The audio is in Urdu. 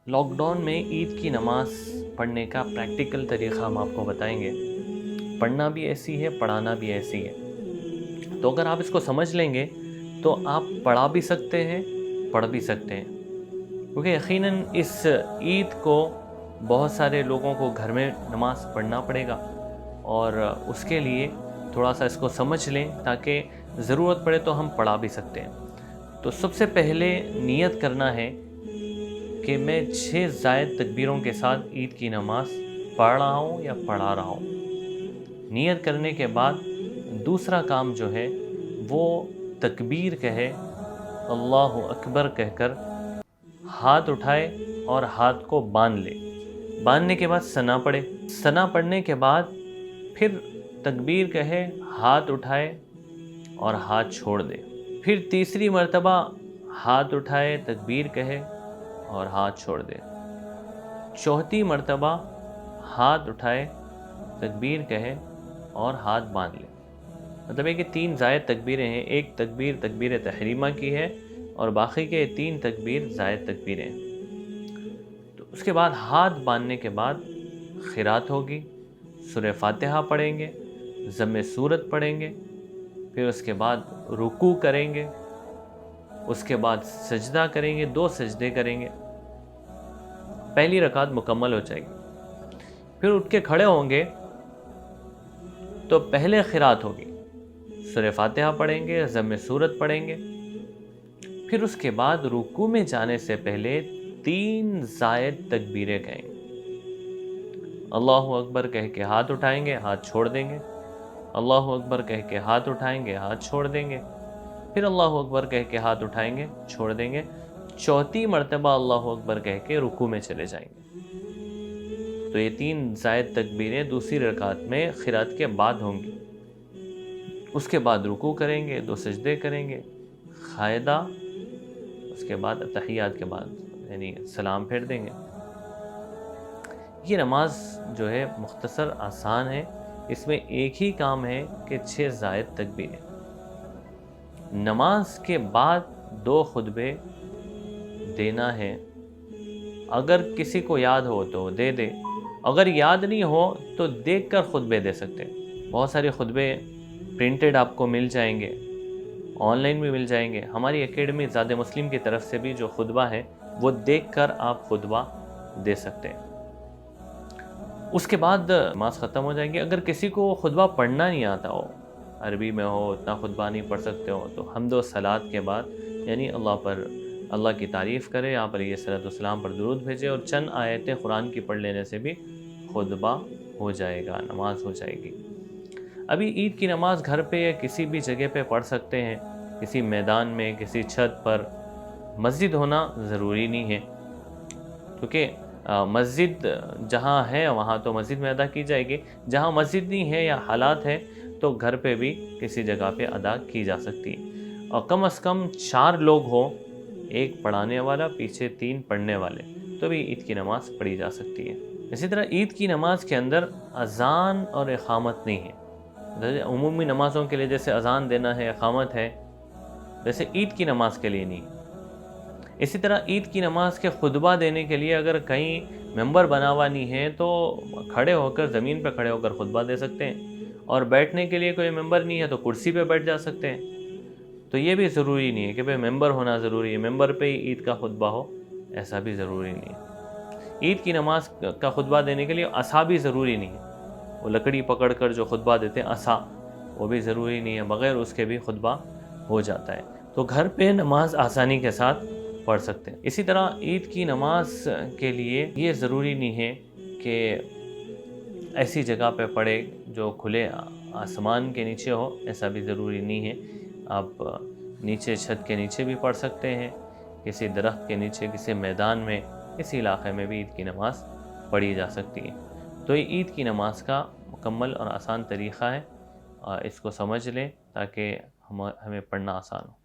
لاک ڈاؤن میں عید کی نماز پڑھنے کا پریکٹیکل طریقہ ہم آپ کو بتائیں گے۔ پڑھنا بھی ایسی ہے، پڑھانا بھی ایسی ہے۔ تو اگر آپ اس کو سمجھ لیں گے تو آپ پڑھا بھی سکتے ہیں، پڑھ بھی سکتے ہیں، کیونکہ یقیناً اس عید کو بہت سارے لوگوں کو گھر میں نماز پڑھنا پڑے گا، اور اس کے لیے تھوڑا سا اس کو سمجھ لیں تاکہ ضرورت پڑے تو ہم پڑھا بھی سکتے ہیں۔ تو سب سے پہلے نیت کرنا ہے کہ میں 6 زائد تکبیروں کے ساتھ عید کی نماز پڑھ رہا ہوں یا پڑھا رہا ہوں۔ نیت کرنے کے بعد دوسرا کام جو ہے وہ تکبیر کہے، اللہ اکبر کہہ کر ہاتھ اٹھائے اور ہاتھ کو باندھ لے۔ باندھنے کے بعد ثنا پڑھے۔ ثنا پڑھنے کے بعد پھر تکبیر کہے، ہاتھ اٹھائے اور ہاتھ چھوڑ دے۔ پھر تیسری مرتبہ ہاتھ اٹھائے، تکبیر کہے اور ہاتھ چھوڑ دے۔ چوتھی مرتبہ ہاتھ اٹھائے، تکبیر کہے اور ہاتھ باندھ لے۔ مطلب ہے کہ 3 زائد تکبیریں ہیں، ایک تکبیر تکبیر تحریمہ کی ہے اور باقی کے 3 تکبیر زائد تکبیریں ہیں۔ تو اس کے بعد ہاتھ باندھنے کے بعد قرات ہوگی، سورہ فاتحہ پڑھیں گے، ضم سورت پڑھیں گے، پھر اس کے بعد رکوع کریں گے، اس کے بعد سجدہ کریں گے، 2 سجدے کریں گے، پہلی رکعت مکمل ہو جائے گی۔ پھر اٹھ کے کھڑے ہوں گے تو پہلے قرات ہوگی، سورہ فاتحہ پڑھیں گے، ضم سورت پڑھیں گے، پھر اس کے بعد رکوع میں جانے سے پہلے 3 زائد تکبیریں کہیں گے۔ اللہ اکبر کہہ کے ہاتھ اٹھائیں گے، ہاتھ چھوڑ دیں گے، اللہ اکبر کہہ کے ہاتھ اٹھائیں گے، ہاتھ چھوڑ دیں گے، پھر اللہ اکبر کہہ کے ہاتھ اٹھائیں گے، چھوڑ دیں گے، چوتھی مرتبہ اللہ اکبر کہہ کے رکوع میں چلے جائیں گے۔ تو یہ 3 زائد تکبیریں دوسری رکعت میں قرات کے بعد ہوں گی۔ اس کے بعد رکوع کریں گے، 2 سجدے کریں گے، قاعدہ، اس کے بعد تحیات کے بعد یعنی سلام پھیر دیں گے۔ یہ نماز جو ہے مختصر آسان ہے، اس میں ایک ہی کام ہے کہ 6 زائد تکبیریں۔ نماز کے بعد 2 خطبے دینا ہے، اگر کسی کو یاد ہو تو دے دے، اگر یاد نہیں ہو تو دیکھ کر خطبے دے سکتے ہیں۔ بہت سارے خطبے پرنٹڈ آپ کو مل جائیں گے، آن لائن بھی مل جائیں گے۔ ہماری اکیڈمی زاد مسلم کی طرف سے بھی جو خطبہ ہے وہ دیکھ کر آپ خطبہ دے سکتے ہیں۔ اس کے بعد نماز ختم ہو جائے گی۔ اگر کسی کو خطبہ پڑھنا نہیں آتا ہو، عربی میں ہو، اتنا خطبہ نہیں پڑھ سکتے ہو، تو حمد و صلات کے بعد یعنی اللہ کی تعریف کرے، آپ علیہ السلام پر درود بھیجے اور چند آیتیں قرآن کی پڑھ لینے سے بھی خطبہ ہو جائے گا، نماز ہو جائے گی۔ ابھی عید کی نماز گھر پہ یا کسی بھی جگہ پہ پڑھ سکتے ہیں، کسی میدان میں، کسی چھت پر۔ مسجد ہونا ضروری نہیں ہے، کیونکہ مسجد جہاں ہے وہاں تو مسجد میں ادا کی جائے گی، جہاں مسجد نہیں ہے یا حالات ہے تو گھر پہ بھی کسی جگہ پہ ادا کی جا سکتی ہے، اور کم از کم 4 لوگ ہوں، ایک پڑھانے والا، پیچھے 3 پڑھنے والے، تو بھی عید کی نماز پڑھی جا سکتی ہے۔ اسی طرح عید کی نماز کے اندر اذان اور اقامت نہیں ہے۔ عمومی نمازوں کے لیے جیسے اذان دینا ہے، اقامت ہے، ویسے عید کی نماز کے لیے نہیں۔ اسی طرح عید کی نماز کے خطبہ دینے کے لیے اگر کہیں ممبر بنا ہوا نہیں ہے تو کھڑے ہو کر، زمین پہ کھڑے ہو کر خطبہ دے سکتے ہیں، اور بیٹھنے کے لیے کوئی ممبر نہیں ہے تو کرسی پہ بیٹھ جا سکتے ہیں۔ تو یہ بھی ضروری نہیں ہے کہ بھئی ممبر ہونا ضروری ہے، ممبر پہ ہی عید کا خطبہ ہو، ایسا بھی ضروری نہیں ہے۔ عید کی نماز کا خطبہ دینے کے لیے عصا بھی ضروری نہیں ہے، وہ لکڑی پکڑ کر جو خطبہ دیتے ہیں عصا، وہ بھی ضروری نہیں ہے، بغیر اس کے بھی خطبہ ہو جاتا ہے۔ تو گھر پہ نماز آسانی کے ساتھ پڑھ سکتے ہیں۔ اسی طرح عید کی نماز کے لیے یہ ضروری نہیں ہے کہ ایسی جگہ پہ پڑھے جو کھلے آسمان کے نیچے ہو، ایسا بھی ضروری نہیں ہے۔ آپ نیچے چھت کے نیچے بھی پڑھ سکتے ہیں، کسی درخت کے نیچے، کسی میدان میں، کسی علاقے میں بھی عید کی نماز پڑھی جا سکتی ہے۔ تو یہ عید کی نماز کا مکمل اور آسان طریقہ ہے، اس کو سمجھ لیں تاکہ ہمیں پڑھنا آسان ہو۔